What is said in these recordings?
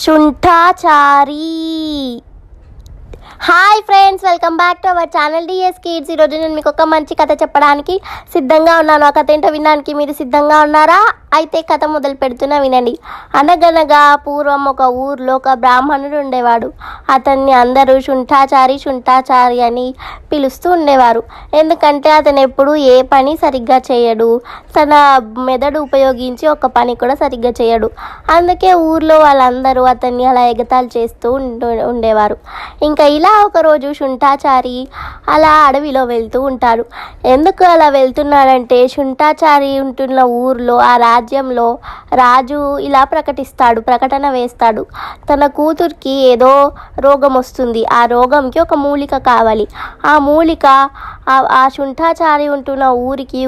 శుంఠాచారి. Hi friends, welcome back to our channel DS kids. ఈరోజు నేను మీకు ఒక మంచి కథ చెప్పడానికి సిద్ధంగా ఉన్నాను. ఆ కథ ఏంటో వినడానికి మీరు సిద్ధంగా ఉన్నారా? అయితే కథ మొదలు పెడుతున్నా, వినండి. అనగనగా పూర్వం ఒక ఊర్లో ఒక బ్రాహ్మణుడు ఉండేవాడు. అతన్ని అందరూ శుంఠాచారి అని పిలుస్తూ ఉండేవారు. ఎందుకంటే అతను ఎప్పుడు ఏ పని సరిగ్గా చేయడు, తన మెదడు ఉపయోగించి ఒక పని కూడా సరిగ్గా చేయడు. అందుకే ఊర్లో వాళ్ళందరూ అతన్ని అలా ఎగతాళి చేస్తూ ఉండేవారు. ఇంకా ఇలా ఒకరోజు శుంఠాచారి అలా అడవిలో వెళ్తూ ఉంటాడు. ఎందుకు అలా వెళ్తున్నాడంటే, శుంఠాచారి ఉంటున్న ఊర్లో, ఆ రాజ్యంలో రాజు ఇలా ప్రకటన వేస్తాడు. తన కూతురికి ఏదో రోగం వస్తుంది, ఆ రోగంకి ఒక మూలిక కావాలి. ఆ మూలిక ఆ శుంఠాచారి ఉంటున్న ఊరికి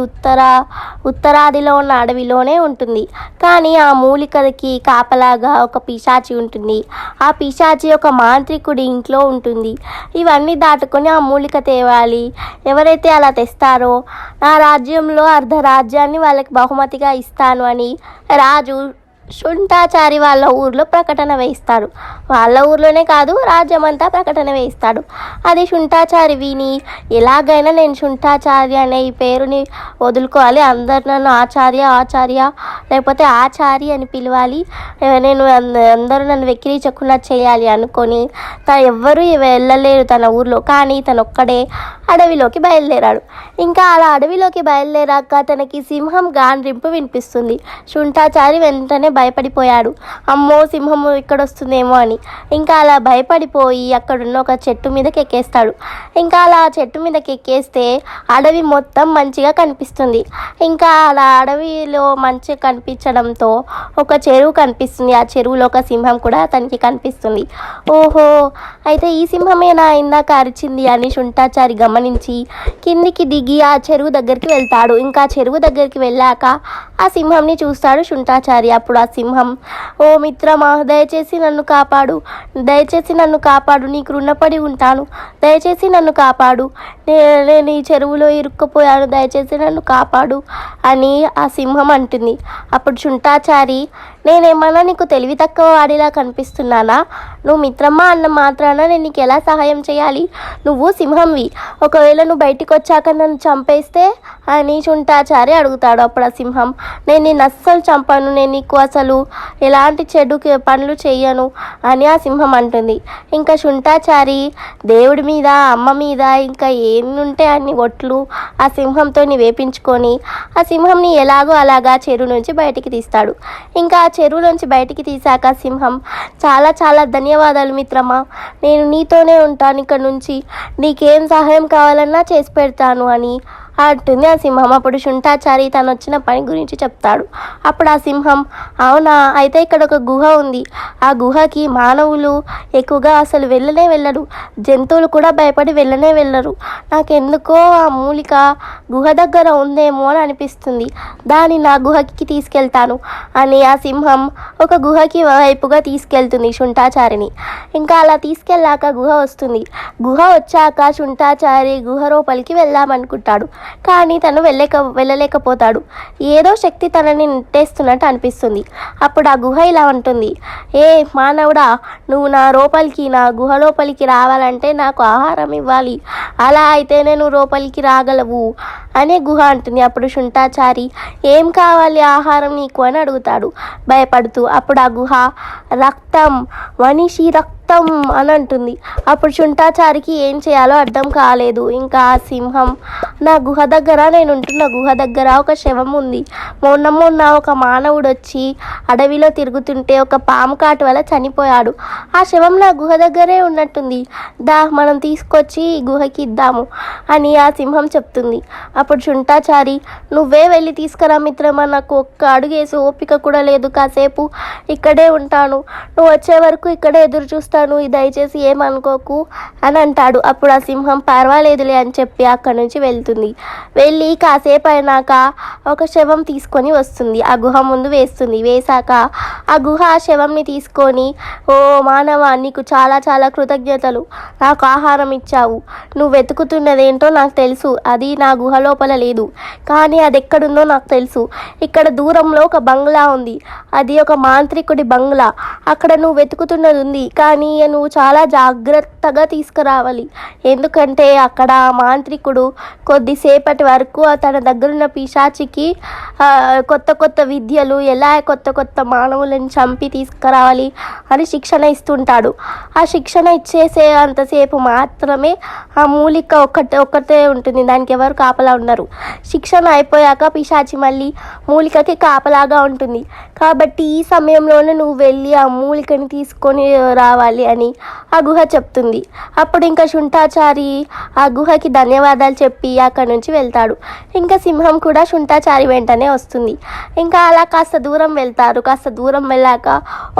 ఉత్తరాదిలో ఉన్న అడవిలోనే ఉంటుంది. కానీ ఆ మూలికకి కాపలాగా ఒక పిశాచి ఉంటుంది. ఆ పిశాచి ఒక మాంత్రికుడి ఇంట్లో ఉంటుంది. ఇవన్నీ దాటుకొని ఆ మూలిక తేవాలి. ఎవరైతే అలా తెస్తారో ఆ రాజ్యంలో అర్ధరాజ్యాన్ని వాళ్ళకి బహుమతిగా ఇస్తాను అని రాజు శుంఠాచారి వాళ్ళ ఊర్లో ప్రకటన వేయిస్తాడు. వాళ్ళ ఊర్లోనే కాదు, రాజ్యమంతా ప్రకటన వేయిస్తాడు. అది శుంఠాచారి విని, ఎలాగైనా నేను శుంఠాచారి అనే ఈ పేరుని వదులుకోవాలి, అందరు నన్ను ఆచార్య లేకపోతే ఆచారి అని పిలవాలి, నేను అందరూ నన్ను వెక్కిరించకుండా చేయాలి అనుకొని ఎవ్వరూ వెళ్ళలేరు తన ఊర్లో. కానీ తను ఒక్కడే అడవిలోకి బయలుదేరాడు. ఇంకా అలా అడవిలోకి బయలుదేరాక తనకి సింహం గాండ్రింపు వినిపిస్తుంది. శుంఠాచారి వెంటనే భయపడిపోయాడు. అమ్మో, సింహము ఇక్కడ వస్తుందేమో అని. ఇంకా అలా భయపడిపోయి అక్కడున్న ఒక చెట్టు మీదకి ఎక్కేస్తాడు. ఇంకా అలా చెట్టు మీదకి ఎక్కేస్తే అడవి మొత్తం మంచిగా కనిపిస్తుంది. ఇంకా అలా అడవిలో మంచిగా కనిపించడంతో ఒక చెరువు కనిపిస్తుంది. ఆ చెరువులో ఒక సింహం కూడా అతనికి కనిపిస్తుంది. ఓహో, అయితే ఈ సింహమేనా ఇందాక అరిచింది అని శుంఠాచారి గమనించి కిందికి దిగి ఆ చెరువు దగ్గరికి వెళ్తాడు. ఇంకా చెరువు దగ్గరికి వెళ్ళాక ఆ సింహంని చూస్తాడు శుంఠాచారి. అప్పుడు ఆ సింహం, ఓ మిత్రమా, దయచేసి నన్ను కాపాడు, నీకు రుణపడి ఉంటాను, దయచేసి నన్ను కాపాడు, నేను ఈ చెరువులో ఇరుక్కుపోయాను, దయచేసి నన్ను కాపాడు అని ఆ సింహం అంటుంది. అప్పుడు శుంఠాచారి, నేనేమన్నా నీకు తెలివి తక్కువ వాడిలా కనిపిస్తున్నానా? నువ్వు మిత్రమా అన్న మాత్రాన నేను నీకు ఎలా సహాయం చేయాలి? నువ్వు సింహంవి, ఒకవేళ నువ్వు బయటికి వచ్చాక నన్ను చంపేస్తే అని శుంఠాచారి అడుగుతాడు. అప్పుడు ఆ సింహం, నేను నిన్ను అస్సలు చంపాను, నేను నీకు అసలు ఎలాంటి చెడు పనులు చెయ్యను అని ఆ సింహం అంటుంది. ఇంకా శుంఠాచారి దేవుడి మీద, అమ్మ మీద, ఇంకా ఏముంటే అన్ని ఒట్లు ఆ సింహంతో వేపించుకొని ఆ సింహంని ఎలాగో అలాగా చెరువు నుంచి బయటికి తీస్తాడు. ఇంకా ఆ చెరువు నుంచి బయటికి తీసాక సింహం, చాలా చాలా ధన్యవాదాలు మిత్రమా, నేను నీతోనే ఉంటాను ఇక నుంచి, నీకేం సహాయం కావాలన్నా చేసి పెడతాను అని అంటుంది ఆ సింహం. అప్పుడు శుంఠాచారి తను వచ్చిన పని గురించి చెప్తాడు. అప్పుడు ఆ సింహం, అవునా, అయితే ఇక్కడ ఒక గుహ ఉంది, ఆ గుహకి మానవులు ఎక్కువగా అసలు వెళ్ళరు, జంతువులు కూడా భయపడి వెళ్ళరు, నాకెందుకో ఆ మూలిక గుహ దగ్గర ఉందేమో అని అనిపిస్తుంది, దాన్ని నా గుహకి తీసుకెళ్తాను అని ఆ సింహం ఒక గుహకి వైపుగా తీసుకెళ్తుంది శుంఠాచారిని. ఇంకా అలా తీసుకెళ్ళాక గుహ వస్తుంది. గుహ వచ్చాక శుంఠాచారి గుహ లోపలికి వెళ్దామనుకుంటాడు. కానీ తను వెళ్ళలేకపోతాడు. ఏదో శక్తి తనని నెట్టేస్తున్నట్టు అనిపిస్తుంది. అప్పుడు ఆ గుహ ఇలా ఉంటుంది, ఏ మానవుడా, నువ్వు నా గుహ లోపలికి రావాలంటే నాకు ఆహారం ఇవ్వాలి, అలా అయితే నేను లోపలికి రాగలవు అనే గుహ అంటుంది. అప్పుడు శుంఠాచారి, ఏం కావాలి ఆహారం నీకు అని అడుగుతాడు భయపడుతూ. అప్పుడు ఆ గుహ, రక్తం, మనిషి రక్తం అని అంటుంది. అప్పుడు శుంఠాచారికి ఏం చేయాలో అర్థం కాలేదు. ఇంకా ఆ సింహం, నేను ఉంటున్న గుహ దగ్గర ఒక శవం ఉంది, మొన్న ఒక మానవుడు వచ్చి అడవిలో తిరుగుతుంటే ఒక పాము కాటు వల్ల చనిపోయాడు, ఆ శవం నా గుహ దగ్గరే ఉన్నట్టుంది, మనం తీసుకొచ్చి గుహకి ఇద్దాము అని ఆ సింహం చెప్తుంది. అప్పుడు శుంఠాచారి, నువ్వే వెళ్ళి తీసుకురా మిత్రమా, నాకు ఒక్క అడుగేసి ఓపిక కూడా లేదు, కాసేపు ఇక్కడే ఉంటాను, నువ్వు వచ్చే వరకు ఇక్కడే ఎదురు చూస్తాను వెళ్ళిపోతాను, దయచేసి ఏమనుకోకు అని అంటాడు. అప్పుడు ఆ సింహం పర్వాలేదులే అని చెప్పి అక్కడి నుంచి వెళ్తుంది. వెళ్ళి కాసేపు అయినాక ఒక శవం తీసుకొని వస్తుంది, ఆ గుహ ముందు వేస్తుంది. వేశాక ఆ గుహ ఆ శవంని తీసుకొని, ఓ మానవ, నీకు చాలా చాలా కృతజ్ఞతలు, నాకు ఆహారం ఇచ్చావు, నువ్వు వెతుకుతున్నదేంటో నాకు తెలుసు, అది నా గుహ లోపల లేదు, కానీ అది ఎక్కడుందో నాకు తెలుసు. ఇక్కడ దూరంలో ఒక బంగ్లా ఉంది, అది ఒక మాంత్రికుడి బంగ్లా, అక్కడ నువ్వు వెతుకుతున్నది ఉంది, కానీ నువ్వు చాలా జాగ్రత్తగా తీసుకురావాలి. ఎందుకంటే అక్కడ మాంత్రికుడు కొద్దిసేపటి వరకు తన దగ్గరున్న పిశాచికి కొత్త కొత్త విద్యలు, ఎలా కొత్త కొత్త మానవులను చంపి తీసుకురావాలి అని శిక్షణ ఇస్తుంటాడు. ఆ శిక్షణ ఇచ్చేసే అంతసేపు మాత్రమే ఆ మూలిక ఒక్కటే ఉంటుంది, దానికి ఎవరు కాపలా ఉన్నారు. శిక్షణ అయిపోయాక పిశాచి మళ్ళీ మూలికకి కాపలాగా ఉంటుంది. కాబట్టి ఈ సమయంలోనే నువ్వు వెళ్ళి ఆ మూలికని తీసుకొని రావాలి అని ఆ గుహ చెప్తుంది. అప్పుడు ఇంకా శుంఠాచారి ఆ గుహకి ధన్యవాదాలు చెప్పి అక్కడి నుంచి వెళ్తాడు. ఇంకా సింహం కూడా శుంఠాచారి వెంటనే వస్తుంది. ఇంకా అలా కాస్త దూరం వెళ్తారు. కాస్త దూరం వెళ్ళాక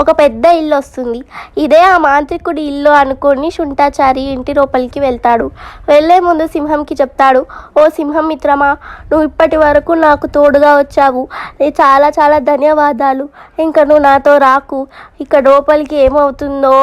ఒక పెద్ద ఇల్లు వస్తుంది. ఇదే ఆ మాంత్రికుడి ఇల్లు అనుకొని శుంఠాచారి ఇంటి లోపలికి వెళ్తాడు. వెళ్ళే ముందు సింహంకి చెప్తాడు, ఓ సింహం మిత్రమా, నువ్వు ఇప్పటి వరకు నాకు తోడుగా వచ్చావు, చాలా చాలా ధన్యవాదాలు. ఇంకా నువ్వు నాతో రాకు, ఇక్కడ లోపలికి ఏమవుతుందో,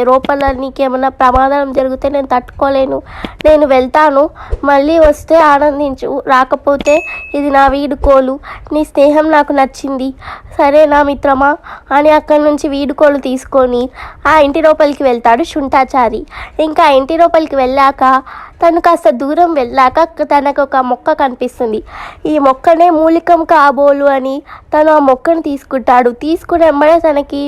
లోపల నీకేమన్నా ప్రమాదం జరిగితే నేను తట్టుకోలేను, నేను వెళ్తాను, మళ్ళీ వస్తే ఆనందించు, రాకపోతే ఇది నా వీడుకోలు, నీ స్నేహం నాకు నచ్చింది, సరేనా మిత్రమా అని అక్కడి నుంచి వీడుకోలు తీసుకొని ఆ ఇంటి లోపలికి వెళ్తాడు శుంఠాచారి. ఇంకా ఇంటి లోపలికి వెళ్ళాక తను కాస్త దూరం వెళ్ళాక తనకు ఒక మొక్క కనిపిస్తుంది. ఈ మొక్కనే మూలికం కాబోలు అని తను ఆ మొక్కను తీసుకుంటాడు. తీసుకుని వెంబడే తనకి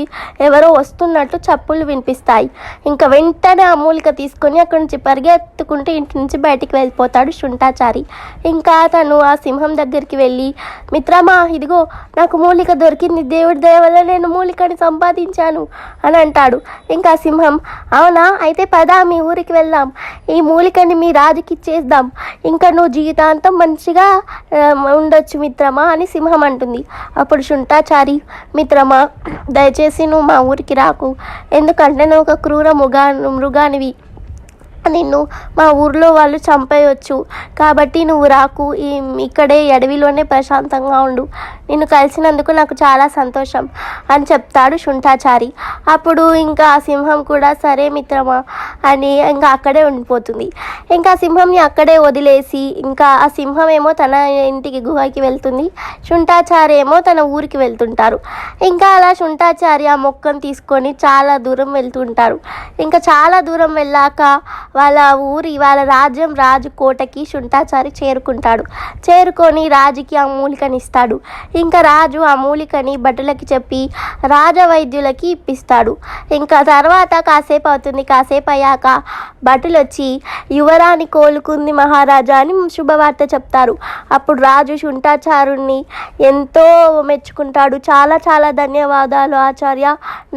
ఎవరో వస్తున్నట్టు చప్పులు వినిపిస్తాయి. ఇంకా వెంటనే ఆ మూలిక తీసుకొని అక్కడి నుంచి పరిగెత్తుకుంటూ ఇంటి నుంచి బయటికి వెళ్ళిపోతాడు శుంఠాచారి. ఇంకా తను ఆ సింహం దగ్గరికి వెళ్ళి, మిత్రమా, ఇదిగో నాకు మూలిక దొరికింది, దేవుడి దయ వల్ల నేను మూలికని సంపాదించాను అని అంటాడు. ఇంకా సింహం, అవునా, అయితే పద మీ ఊరికి వెళ్దాం, ఈ మూలికని మీ రాజుకి ఇచ్చేద్దాం, ఇంకా నువ్వు జీవితాంతం మంచిగా ఉండొచ్చు మిత్రమా అని సింహం అంటుంది. అప్పుడు శుంఠాచారి, మిత్రమా, దయచేసి నువ్వు మా ఊరికి రాకు, ఎందుకంటే నువ్వు ఒక క్రూర మృగానివి, నిన్ను మా ఊర్లో వాళ్ళు చంపేయచ్చు, కాబట్టి నువ్వు రాకు, ఇక్కడే అడవిలోనే ప్రశాంతంగా ఉండు, నిన్ను కలిసినందుకు నాకు చాలా సంతోషం అని చెప్తాడు శుంఠాచారి. అప్పుడు ఇంకా ఆ సింహం కూడా సరే మిత్రమా అని ఇంకా అక్కడే ఉండిపోతుంది. ఇంకా సింహంని అక్కడే వదిలేసి ఇంకా ఆ సింహం ఏమో తన ఇంటికి గుహకి వెళ్తుంది, శుంఠాచారి ఏమో తన ఊరికి వెళ్తుంటారు. ఇంకా అలా శుంఠాచారి ఆ మొక్కను తీసుకొని చాలా దూరం వెళ్తుంటారు. ఇంకా చాలా దూరం వెళ్ళాక వాళ్ళ రాజ్యం రాజు కోటకి శుంఠాచారి చేరుకుంటాడు. చేరుకొని రాజుకి ఆ మూలికని ఇస్తాడు. ఇంకా రాజు ఆ మూలికని భటులకి చెప్పి రాజవైద్యులకి ఇప్పిస్తాడు. ఇంకా తర్వాత కాసేపు అవుతుంది. కాసేపు అయ్యాక భటులు వచ్చి యువరాణి కోలుకుంది మహారాజా అని శుభవార్త చెప్తారు. అప్పుడు రాజు శుంఠాచారుణ్ణి ఎంతో మెచ్చుకుంటాడు. చాలా చాలా ధన్యవాదాలు ఆచార్య,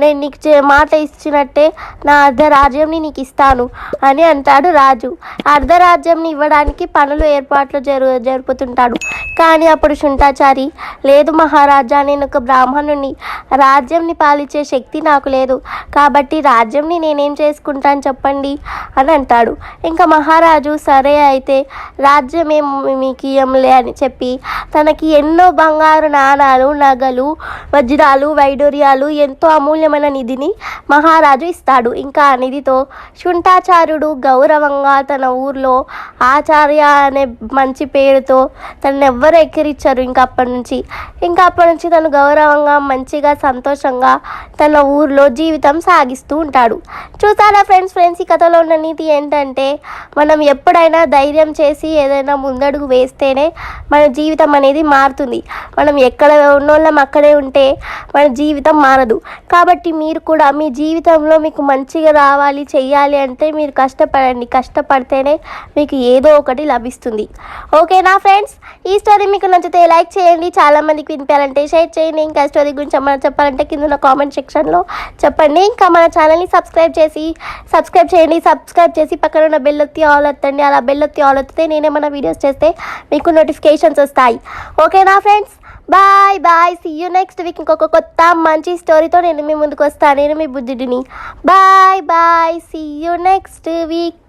నేను నీకు మాట ఇచ్చినట్టే నా అర్ధరాజ్యంని నీకు ఇస్తాను అని అంటాడు రాజు. అర్ధరాజ్యంని ఇవ్వడానికి పనులు ఏర్పాట్లు జరుపుతుంటాడు. కానీ అప్పుడు శుంఠాచారి, లేదు మహారాజా, నేను ఒక బ్రాహ్మణుని, రాజ్యంని పాలించే శక్తి నాకు లేదు, కాబట్టి రాజ్యంని నేనేం చేసుకుంటాను చెప్పండి అని అంటాడు. ఇంకా మహారాజు సరే అయితే రాజ్యమే మీకు ఇయ్యంలే అని చెప్పి తనకి ఎన్నో బంగారు నాణాలు, నగలు, వజ్రాలు, వైడూర్యాలు, ఎంతో అమూల్యమైన నిధిని మహారాజు ఇస్తాడు. ఇంకా ఆ నిధితో శుంఠాచార్యుడు గౌరవంగా తన ఊర్లో ఆచార్య అనే మంచి పేరుతో తనను ఎవ్వరు ఎక్కిరించారు. ఇంకా అప్పటి నుంచి తను గౌరవంగా మంచిగా సంతోషంగా తన ఊర్లో జీవితం సాగిస్తూ ఉంటాడు. చూసారా ఫ్రెండ్స్, ఈ కథలో ఉన్న నీతి ఏంటంటే మనం ఎప్పుడైనా ధైర్యం చేసి ఏదైనా ముందడుగు వేస్తేనే మన జీవితం అనేది మారుతుంది. మనం ఎక్కడ ఉన్నోళ్ళం అక్కడే ఉంటే మన జీవితం మారదు. కాబట్టి మీరు కూడా మీ జీవితంలో మీకు మంచిగా రావాలి, చెయ్యాలి అంటే మీరు కష్టపడండి, కష్టపడితేనే మీకు ఏదో ఒకటి లభిస్తుంది. ఓకేనా ఫ్రెండ్స్? ఈ స్టోరీ మీకు నచ్చితే లైక్ చేయండి, చాలామందికి వినిపించాలంటే షేర్ చేయండి. ఇంకా స్టోరీ గురించి ఏమైనా చెప్పాలంటే కింద ఉన్న కామెంట్ సెక్షన్లో చెప్పండి. ఇంకా మన ఛానల్ని సబ్స్క్రైబ్ చేయండి. సబ్స్క్రైబ్ చేసి పక్కన ఉన్న బెల్ ఒత్తి ఆల్ ఒత్తండి. అలా బెల్ ఒత్తి ఆల్ ఒత్తితే నేనేమైనా వీడియోస్ చేస్తే మీకు నోటిఫికేషన్స్ వస్తాయి. ఓకేనా friends? Bye bye, see you next week. ఇంకొక కొత్త మంచి స్టోరీతో నేను మీ ముందుకు వస్తాను. నేను మీ బుద్ధుడిని. Bye bye, see you next week.